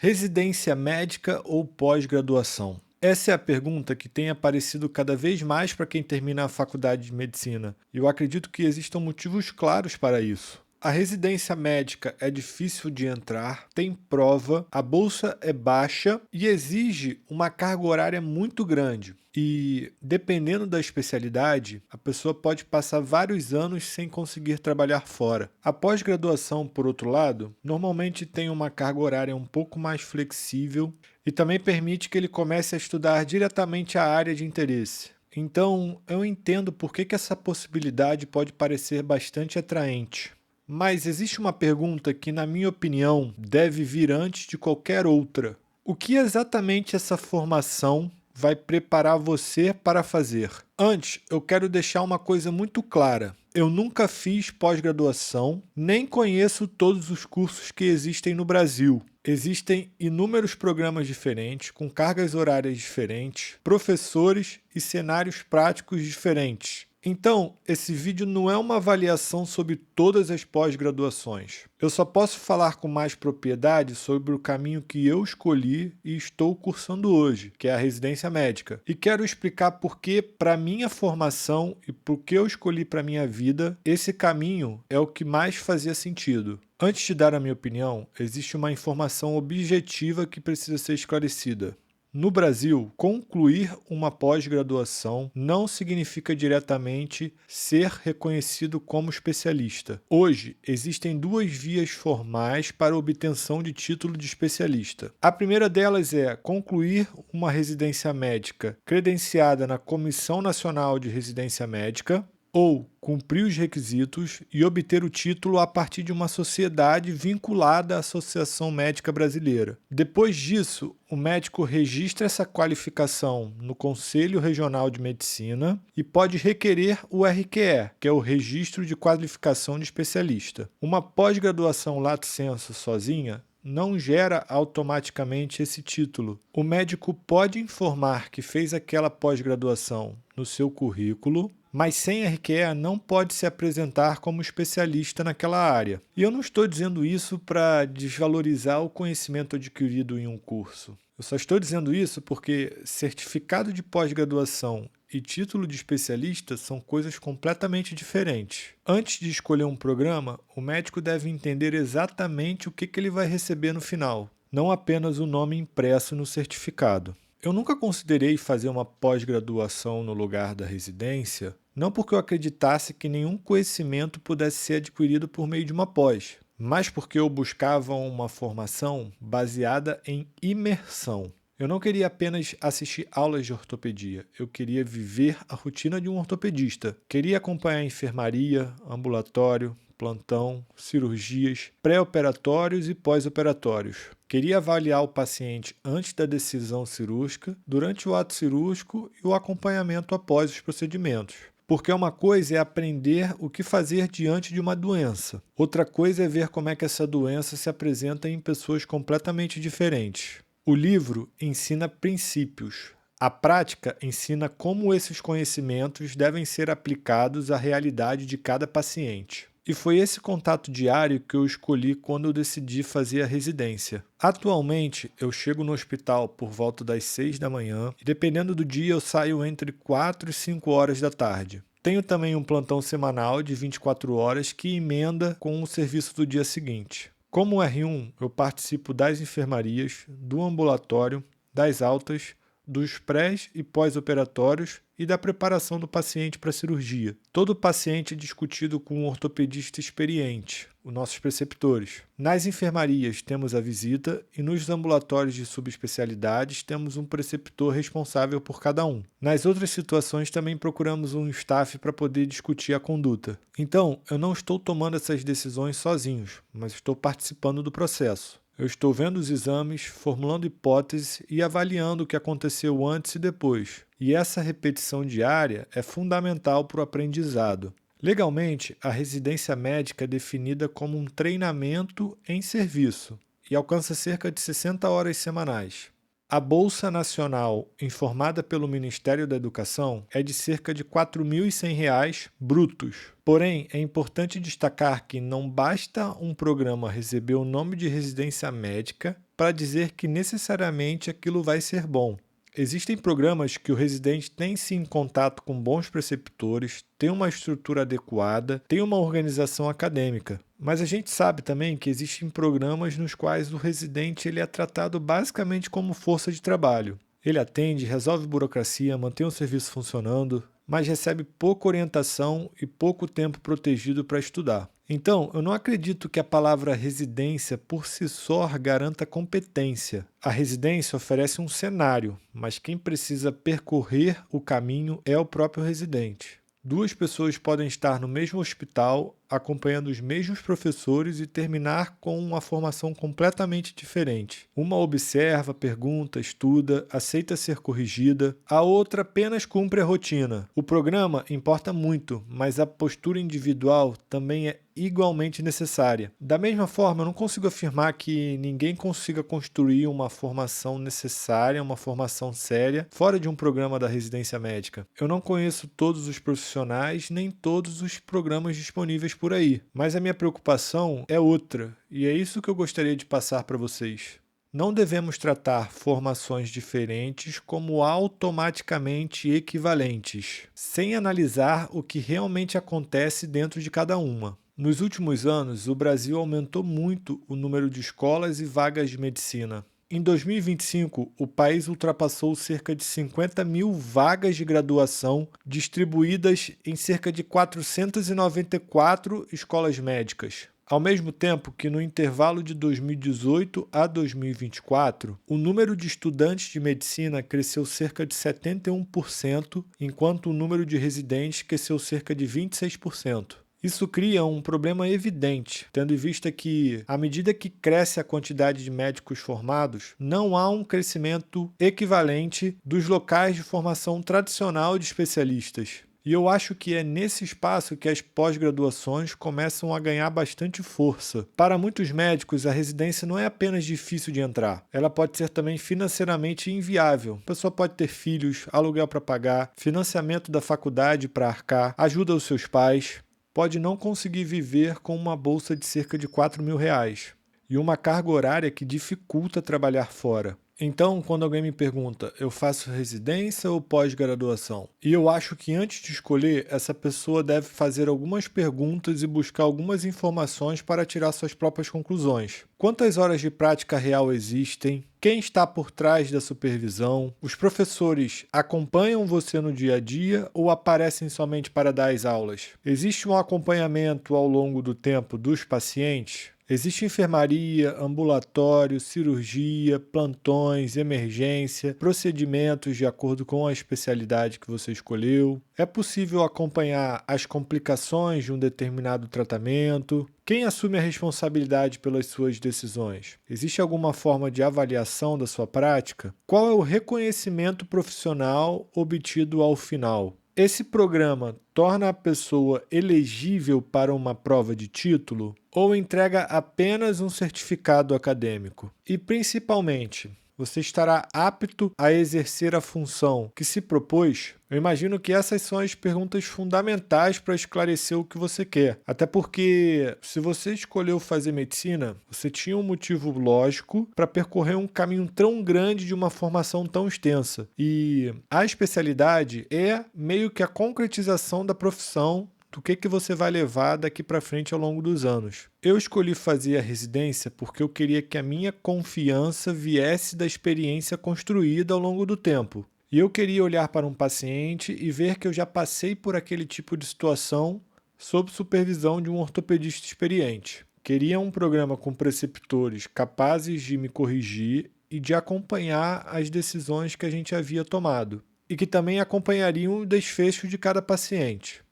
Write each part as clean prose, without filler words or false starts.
Residência médica ou pós-graduação? Essa é a pergunta que tem aparecido cada vez mais para quem termina a faculdade de medicina, e eu acredito que existam motivos claros para isso. A residência médica é difícil de entrar, tem prova, a bolsa é baixa e exige uma carga horária muito grande. E, dependendo da especialidade, a pessoa pode passar vários anos sem conseguir trabalhar fora. A pós-graduação, por outro lado, normalmente tem uma carga horária um pouco mais flexível e também permite que ele comece a estudar diretamente a área de interesse. Então, eu entendo por que essa possibilidade pode parecer bastante atraente. Mas existe uma pergunta que, na minha opinião, deve vir antes de qualquer outra. O que exatamente essa formação vai preparar você para fazer? Antes, eu quero deixar uma coisa muito clara. Eu nunca fiz pós-graduação, nem conheço todos os cursos que existem no Brasil. Existem inúmeros programas diferentes, com cargas horárias diferentes, professores e cenários práticos diferentes. Então, esse vídeo não é uma avaliação sobre todas as pós-graduações. Eu só posso falar com mais propriedade sobre o caminho que eu escolhi e estou cursando hoje, que é a residência médica. E quero explicar por que, para minha formação e por que eu escolhi para minha vida, esse caminho é o que mais fazia sentido. Antes de dar a minha opinião, existe uma informação objetiva que precisa ser esclarecida. No Brasil, concluir uma pós-graduação não significa diretamente ser reconhecido como especialista. Hoje, existem duas vias formais para a obtenção de título de especialista. A primeira delas é concluir uma residência médica credenciada na Comissão Nacional de Residência Médica, ou cumprir os requisitos e obter o título a partir de uma sociedade vinculada à Associação Médica Brasileira. Depois disso, o médico registra essa qualificação no Conselho Regional de Medicina e pode requerer o RQE, que é o Registro de Qualificação de Especialista. Uma pós-graduação lato sensu sozinha não gera automaticamente esse título. O médico pode informar que fez aquela pós-graduação no seu currículo, mas sem RQE não pode se apresentar como especialista naquela área. E eu não estou dizendo isso para desvalorizar o conhecimento adquirido em um curso. Eu só estou dizendo isso porque certificado de pós-graduação e título de especialista são coisas completamente diferentes. Antes de escolher um programa, o médico deve entender exatamente o que ele vai receber no final, não apenas o nome impresso no certificado. Eu nunca considerei fazer uma pós-graduação no lugar da residência, não porque eu acreditasse que nenhum conhecimento pudesse ser adquirido por meio de uma pós, mas porque eu buscava uma formação baseada em imersão. Eu não queria apenas assistir aulas de ortopedia, eu queria viver a rotina de um ortopedista. Queria acompanhar enfermaria, ambulatório, plantão, cirurgias, pré-operatórios e pós-operatórios. Queria avaliar o paciente antes da decisão cirúrgica, durante o ato cirúrgico e o acompanhamento após os procedimentos. Porque uma coisa é aprender o que fazer diante de uma doença. Outra coisa é ver como é que essa doença se apresenta em pessoas completamente diferentes. O livro ensina princípios. A prática ensina como esses conhecimentos devem ser aplicados à realidade de cada paciente. E foi esse contato diário que eu escolhi quando eu decidi fazer a residência. Atualmente, eu chego no hospital por volta das 6 da manhã e, dependendo do dia, eu saio entre 4 e 5 horas da tarde. Tenho também um plantão semanal de 24 horas que emenda com o serviço do dia seguinte. Como R1, eu participo das enfermarias, do ambulatório, das altas, dos pré e pós-operatórios e da preparação do paciente para a cirurgia. Todo paciente é discutido com um ortopedista experiente, os nossos preceptores. Nas enfermarias temos a visita e nos ambulatórios de subespecialidades temos um preceptor responsável por cada um. Nas outras situações também procuramos um staff para poder discutir a conduta. Então, eu não estou tomando essas decisões sozinhos, mas estou participando do processo. Eu estou vendo os exames, formulando hipóteses e avaliando o que aconteceu antes e depois. E essa repetição diária é fundamental para o aprendizado. Legalmente, a residência médica é definida como um treinamento em serviço e alcança cerca de 60 horas semanais. A Bolsa Nacional, informada pelo Ministério da Educação, é de cerca de R$ 4.100 brutos. Porém, é importante destacar que não basta um programa receber o nome de residência médica para dizer que necessariamente aquilo vai ser bom. Existem programas que o residente tem sim contato com bons preceptores, tem uma estrutura adequada, tem uma organização acadêmica. Mas a gente sabe também que existem programas nos quais o residente ele é tratado basicamente como força de trabalho. Ele atende, resolve burocracia, mantém o serviço funcionando, mas recebe pouca orientação e pouco tempo protegido para estudar. Então, eu não acredito que a palavra residência por si só garanta competência. A residência oferece um cenário, mas quem precisa percorrer o caminho é o próprio residente. Duas pessoas podem estar no mesmo hospital, acompanhando os mesmos professores e terminar com uma formação completamente diferente. Uma observa, pergunta, estuda, aceita ser corrigida, a outra apenas cumpre a rotina. O programa importa muito, mas a postura individual também é igualmente necessária. Da mesma forma, eu não consigo afirmar que ninguém consiga construir uma formação necessária, uma formação séria, fora de um programa da residência médica. Eu não conheço todos os profissionais, nem todos os programas disponíveis por aí, mas a minha preocupação é outra, e é isso que eu gostaria de passar para vocês. Não devemos tratar formações diferentes como automaticamente equivalentes, sem analisar o que realmente acontece dentro de cada uma. Nos últimos anos, o Brasil aumentou muito o número de escolas e vagas de medicina. Em 2025, o país ultrapassou cerca de 50 mil vagas de graduação distribuídas em cerca de 494 escolas médicas. Ao mesmo tempo que no intervalo de 2018 a 2024, o número de estudantes de medicina cresceu cerca de 71%, enquanto o número de residentes cresceu cerca de 26%. Isso cria um problema evidente, tendo em vista que, à medida que cresce a quantidade de médicos formados, não há um crescimento equivalente dos locais de formação tradicional de especialistas. E eu acho que é nesse espaço que as pós-graduações começam a ganhar bastante força. Para muitos médicos, a residência não é apenas difícil de entrar, ela pode ser também financeiramente inviável. A pessoa pode ter filhos, aluguel para pagar, financiamento da faculdade para arcar, ajuda aos seus pais. Pode não conseguir viver com uma bolsa de cerca de R$ 4.000 e uma carga horária que dificulta trabalhar fora. Então, quando alguém me pergunta, eu faço residência ou pós-graduação? E eu acho que antes de escolher, essa pessoa deve fazer algumas perguntas e buscar algumas informações para tirar suas próprias conclusões. Quantas horas de prática real existem? Quem está por trás da supervisão? Os professores acompanham você no dia a dia ou aparecem somente para dar as aulas? Existe um acompanhamento ao longo do tempo dos pacientes? Existe enfermaria, ambulatório, cirurgia, plantões, emergência, procedimentos de acordo com a especialidade que você escolheu. É possível acompanhar as complicações de um determinado tratamento. Quem assume a responsabilidade pelas suas decisões? Existe alguma forma de avaliação da sua prática? Qual é o reconhecimento profissional obtido ao final? Esse programa torna a pessoa elegível para uma prova de título ou entrega apenas um certificado acadêmico? E, principalmente, você estará apto a exercer a função que se propôs? Eu imagino que essas são as perguntas fundamentais para esclarecer o que você quer. Até porque, se você escolheu fazer medicina, você tinha um motivo lógico para percorrer um caminho tão grande de uma formação tão extensa. E a especialidade é meio que a concretização da profissão do que você vai levar daqui para frente ao longo dos anos. Eu escolhi fazer a residência porque eu queria que a minha confiança viesse da experiência construída ao longo do tempo. E eu queria olhar para um paciente e ver que eu já passei por aquele tipo de situação sob supervisão de um ortopedista experiente. Queria um programa com preceptores capazes de me corrigir e de acompanhar as decisões que a gente havia tomado, e que também acompanhariam o desfecho de cada paciente.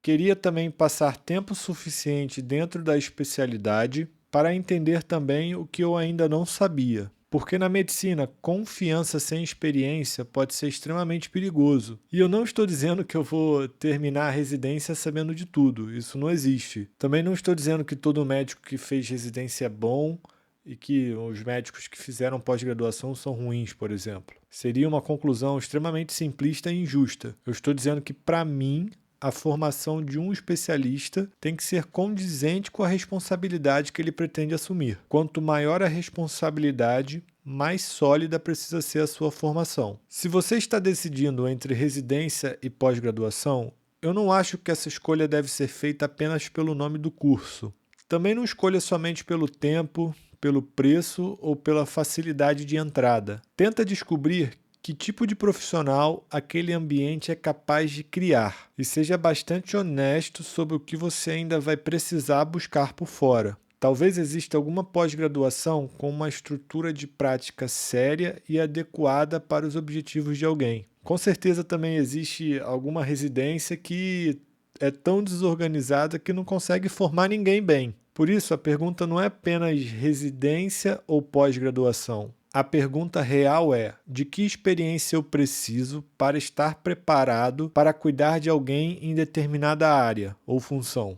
Queria também passar tempo suficiente dentro da especialidade para entender também o que eu ainda não sabia. Porque na medicina, confiança sem experiência pode ser extremamente perigoso. E eu não estou dizendo que eu vou terminar a residência sabendo de tudo. Isso não existe. Também não estou dizendo que todo médico que fez residência é bom e que os médicos que fizeram pós-graduação são ruins, por exemplo. Seria uma conclusão extremamente simplista e injusta. Eu estou dizendo que, para mim, a formação de um especialista tem que ser condizente com a responsabilidade que ele pretende assumir. Quanto maior a responsabilidade, mais sólida precisa ser a sua formação. Se você está decidindo entre residência e pós-graduação, eu não acho que essa escolha deve ser feita apenas pelo nome do curso. Também não escolha somente pelo tempo, pelo preço ou pela facilidade de entrada. Tenta descobrir que tipo de profissional aquele ambiente é capaz de criar e seja bastante honesto sobre o que você ainda vai precisar buscar por fora. Talvez exista alguma pós-graduação com uma estrutura de prática séria e adequada para os objetivos de alguém. Com certeza também existe alguma residência que é tão desorganizada que não consegue formar ninguém bem. Por isso, a pergunta não é apenas residência ou pós-graduação. A pergunta real é: de que experiência eu preciso para estar preparado para cuidar de alguém em determinada área ou função?